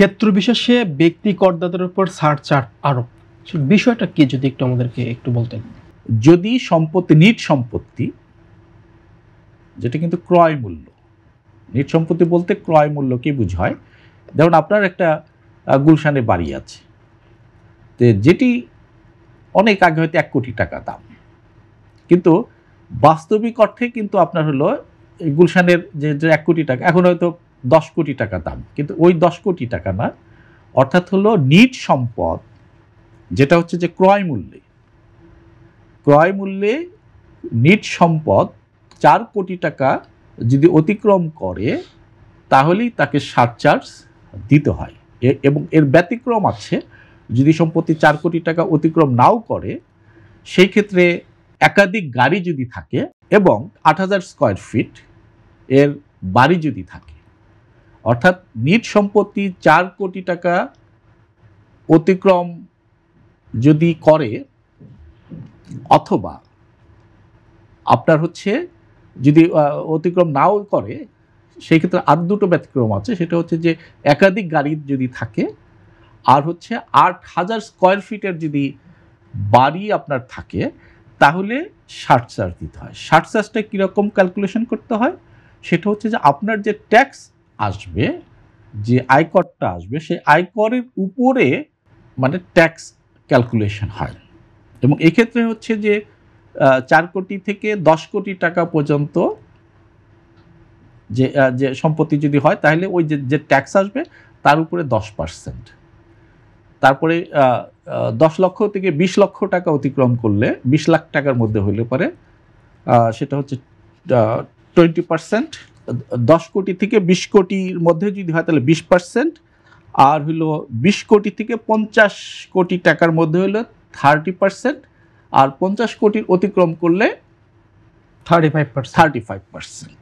ক্ষেত্র বিশেষে ব্যক্তি করদাতার উপর ছাড় আরোপ, সেই বিষয়টা কি যদি একটু আমাদেরকে একটু বলতেন। যদি সম্পত্তি নিট সম্পত্তি, যেটা কিন্তু ক্রয় মূল্য, নিট সম্পত্তি বলতে ক্রয় মূল্যকে বোঝায়। যেমন আপনার একটা গুলশানে বাড়ি আছে, তো যেটি অনেক আগে হয়তো 1 কোটি টাকা দাম, কিন্তু বাস্তবিক অর্থে কিন্তু আপনার হলো এই গুলশানের যে 1 কোটি টাকা এখন হয়তো 10 কোটি টাকা দাম, কিন্তু ওই 10 কোটি টাকা না, অর্থাৎ হলো নিট সম্পদ যেটা হচ্ছে যে ক্রয় মূল্যে নিট সম্পদ 4 কোটি টাকা যদি অতিক্রম করে তাহলেই তাকে সারচার্জ দিতে হয়। এবং এর ব্যতিক্রম আছে, যদি সম্পত্তি 4 কোটি টাকা অতিক্রম নাও করে, সেই ক্ষেত্রে একাধিক গাড়ি যদি থাকে এবং 8000 স্কয়ার ফিট এর বাড়ি যদি থাকে, অর্থাৎ নিট সম্পত্তি 4 কোটি টাকা অতিক্রম যদি করে, অথবা আপনার হচ্ছে যদি অতিক্রম নাও করে, সেই ক্ষেত্রে আর দুটো ব্যতিক্রম আছে। সেটা হচ্ছে যে একাধিক গাড়ি যদি থাকে, আর হচ্ছে 8000 স্কয়ার ফিটের যদি বাড়ি আপনার থাকে, তাহলে সারচার্জ দিতে হয়। সারচার্জটা কীরকম ক্যালকুলেশন করতে হয়, সেটা হচ্ছে যে আপনার যে ট্যাক্স আসবে, যে আয়করটা আসবে, সেই আয়করের উপরে মানে ট্যাক্স ক্যালকুলেশন হয়। এবং এক্ষেত্রে হচ্ছে যে 4 কোটি থেকে 10 কোটি টাকা পর্যন্ত যে সম্পত্তি যদি হয়, তাহলে ওই যে ট্যাক্স আসবে তার উপরে 10%। তারপরে 10 লক্ষ থেকে 20 লক্ষ টাকা অতিক্রম করলে, 20 লাখ টাকার মধ্যে হলে পরে সেটা হচ্ছে 20%। 10 কোটি থেকে 20 কোটির মধ্যে যদি হয় তাহলে 20%, আর হলো 20 কোটি থেকে 50 কোটি টাকার মধ্যে হলো 30%, আর 50 কোটির অতিক্রম করলে 35%।